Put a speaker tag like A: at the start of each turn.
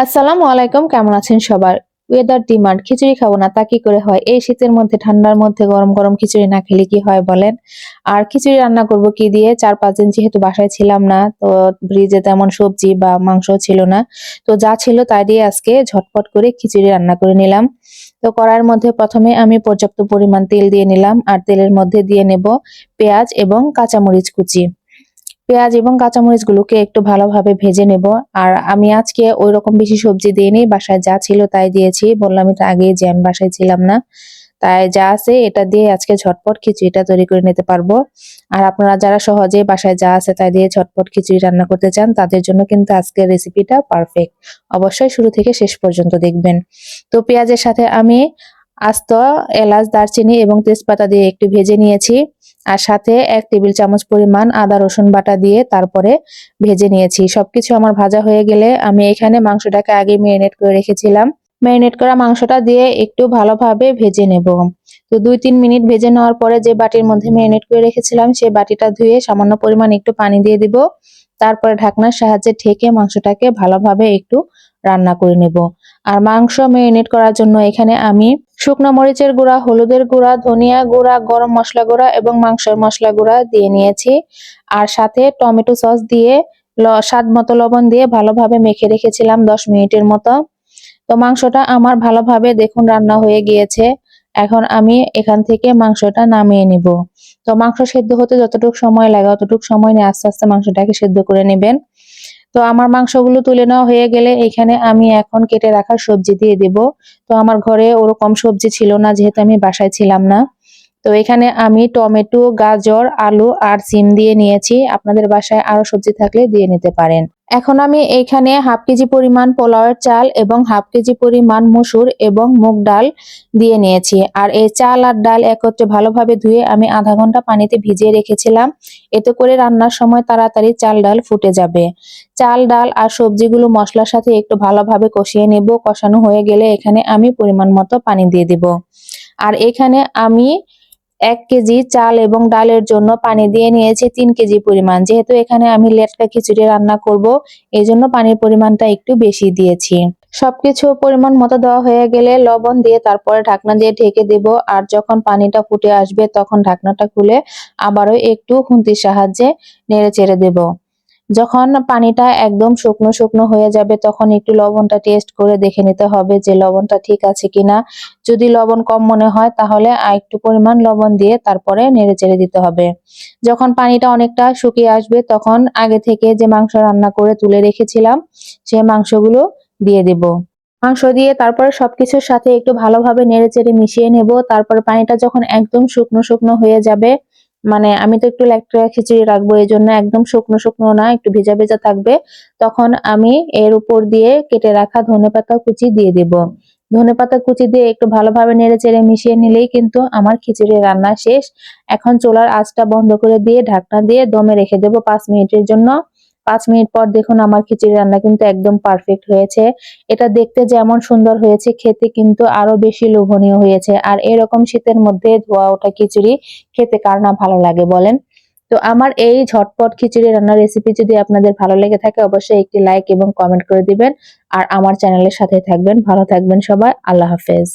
A: আসসালামু আলাইকুম, কেমন আছেন সবার? ওয়েদার ডিমান্ড খিচুড়ি খাবো না তা কি করে হয়? এই শীতের মধ্যে ঠান্ডার মধ্যে গরম গরম খিচুড়ি না খেলে কি হয় বলেন? আর খিচুড়ি রান্না করব কি দিয়ে? ৪-৫ দিন যেহেতু বাসায় ছিলাম না, তো ফ্রিজে তেমন সবজি বা মাংসও ছিল না। তো যা ছিল তাই দিয়ে আজকে ঝটপট করে খিচুড়ি রান্না করে নিলাম। তো কড়াইয়ের মধ্যে ১ম এ আমি পর্যাপ্ত পরিমাণ তেল দিয়ে নিলাম আর তেলের মধ্যে দিয়ে নেব পেঁয়াজ এবং কাঁচামরিচ কুচি। পেঁয়াজ এবং কাঁচামরিচগুলোকে একটু ভালোভাবে ভেজে নেব। আর আমি আজকে ঐরকম বেশি সবজি দিইনি, বাসায় যা ছিল তাই দিয়েছি। বললামই তো আগেই যে আমি বাসায় ছিলাম না। তাই যা আছে এটা দিয়ে আজকে ঝটপট খিচুড়িটা তৈরি করে নিতে পারবো। আর আপনারা যারা সহজেই বাসায় যা আছে তাই দিয়ে ঝটপট খিচুড়ি রান্না করতে চান, তাদের জন্য কিন্তু আজকের রেসিপিটা পারফেক্ট। অবশ্যই শুরু থেকে শেষ পর্যন্ত দেখবেন। তো পেঁয়াজের সাথে আমি আস্ত এলাচ, দারচিনি এবং তেজপাতা দিয়ে একটু ভেজে নিয়েছি। আর সাথে ১ টেবিল চামচ পরিমাণ আদা রসুন বাটা দিয়ে তারপরে ভেজে নিয়েছি। সবকিছু আমার ভাজা হয়ে গেলে আমি এখানে মাংসটাকে আগে মেরিনেট করে রেখেছিলাম। মেরিনেট করা মাংসটা দিয়ে একটু ভালোভাবে ভেজে নেব। তো ২-৩ মিনিট ভেজে নেওয়ার পরে যে বাটির মধ্যে মেরিনেট করে রেখেছিলাম সেই বাটিটা ধুয়ে সামান্য পরিমাণ একটু পানি দিয়ে দিব। তারপরে ঢাকনার সাহায্যে ঢেকে মাংসটাকে ভালোভাবে একটু রান্না করে নেব। আর মাংস মেরিনেট করার জন্য এখানে আমি শুকনো মরিচের গুঁড়া, হলুদের গুঁড়া, ধনিয়া গুঁড়া, গরম মসলা গুঁড়া এবং মাংসের মসলা গুঁড়া দিয়ে নিয়েছি। আর সাথে টমেটো সস দিয়ে স্বাদ মতো লবণ দিয়ে ভালোভাবে মেখে রেখেছিলাম ১০ মিনিটের মতো। তো মাংসটা আমার ভালোভাবে দেখুন রান্না হয়ে গিয়েছে। এখন আমি এখান থেকে মাংসটা নামিয়ে নিব। তো মাংস সেদ্ধ হতে যতটুকু সময় লাগে অতটুকু সময় নিয়ে আস্তে আস্তে মাংসটাকে সেদ্ধ করে নেবেন। তো আমার মাংসগুলো তুলে নেওয়া হয়ে গেলে এখানে আমি এখন কেটে রাখা সবজি দিয়ে দেব। তো আমার ঘরে ওরকম সবজি ছিল না যেহেতু আমি বাসায় ছিলাম না। তো এখানে আমি টমেটো, গাজর, আলু আর সিম দিয়ে নিয়েছি। আপনাদের বাসায় আরো সবজি থাকলে দিয়ে নিতে পারেন। এখন আমি এইখানে 1/2 কেজি পরিমাণ পোলাওয়ের চাল এবং 1/2 কেজি পরিমাণ মসুর এবং মুগ ডাল দিয়ে নিয়েছি। আর এই চাল আর ডাল একত্রে ভালোভাবে ধুয়ে আমি আধা ঘন্টা পানিতে ভিজিয়ে রেখেছিলাম। এতে করে রান্নার সময় তাড়াতাড়ি চাল ডাল ফুটে যাবে। চাল ডাল আর সবজিগুলো মশলার সাথে একটু ভালোভাবে কষিয়ে নেব। কষানো হয়ে গেলে এখানে আমি পরিমাণ মতো পানি দিয়ে দিব। আর এখানে আমি ১ কেজি চাল এবং ডালের জন্য পানি দিয়ে নিয়েছি ৩ কেজি পরিমাণ। যেহেতু এখানে আমি লেটকা খিচুড়ি রান্না করব, এজন্য পানির পরিমাণটা একটু বেশি দিয়েছি। সবকিছু পরিমাণ মতো দেওয়া হয়ে গেলে লবণ দিয়ে তারপরে ঢাকনা দিয়ে ঢেকে দেব। আর যখন পানিটা ফুটে আসবে তখন ঢাকনাটা খুলে আবারও একটু খুন্তির সাহায্যে নেড়েচেড়ে দেব। যখন পানিটা একদম শুকনো শুকনো হয়ে যাবে তখন একটু লবণটা টেস্ট করে দেখে নিতে হবে যে লবণটা ঠিক আছে কিনা। যদি লবণ কম মনে হয় তাহলে আরেকটু পরিমাণ লবণ দিয়ে তারপরে নেড়েচেড়ে দিতে হবে। যখন পানিটা অনেকটা শুকিয়ে আসবে তখন আগে থেকে যে মাংস রান্না করে তুলে রেখেছিলাম সেই মাংসগুলো দিয়ে দেব। মাংস দিয়ে তারপরে সবকিছুর সাথে একটু ভালোভাবে নেড়েচেড়ে মিশিয়ে নেব। তারপরে পানিটা যখন একদম শুকনো শুকনো হয়ে যাবে, মানে আমি তো একটু লেটকা খিচুড়ি রাখবো এজন্য একদম শুকনো শুকনো না, একটু ভেজা ভেজা থাকবে। তখন আমি এর উপর দিয়ে কেটে রাখা ধনেপাতা কুচি দিয়ে দেব। ধনেপাতা কুচি দিয়ে একটু ভালোভাবে নেড়েচেড়ে মিশিয়ে নিলেই কিন্তু আমার খিচুড়ি রান্না শেষ। এখন চুলার আঁচটা বন্ধ করে দিয়ে ঢাকনা দিয়ে দমে রেখে দেব ৫ মিনিটের জন্য। ৫ মিনিট পর দেখুন আমার খিচুড়ি রান্না কিন্তু একদম পারফেক্ট হয়েছে। এটা দেখতে যেমন সুন্দর হয়েছে খেতে কিন্তু আরো বেশি লোভনীয় হয়েছে। আর এরকম শীতের মধ্যে ধোয়া ওঠা খিচুড়ি খেতে কার না ভালো লাগে বলেন? তো আমার এই ঝটপট খিচুড়ি রান্নার রেসিপি যদি আপনাদের ভালো লেগে থাকে অবশ্যই একটি লাইক এবং কমেন্ট করে দিবেন। আর আমার চ্যানেলের সাথে থাকবেন। ভালো থাকবেন সবাই। আল্লাহ হাফেজ।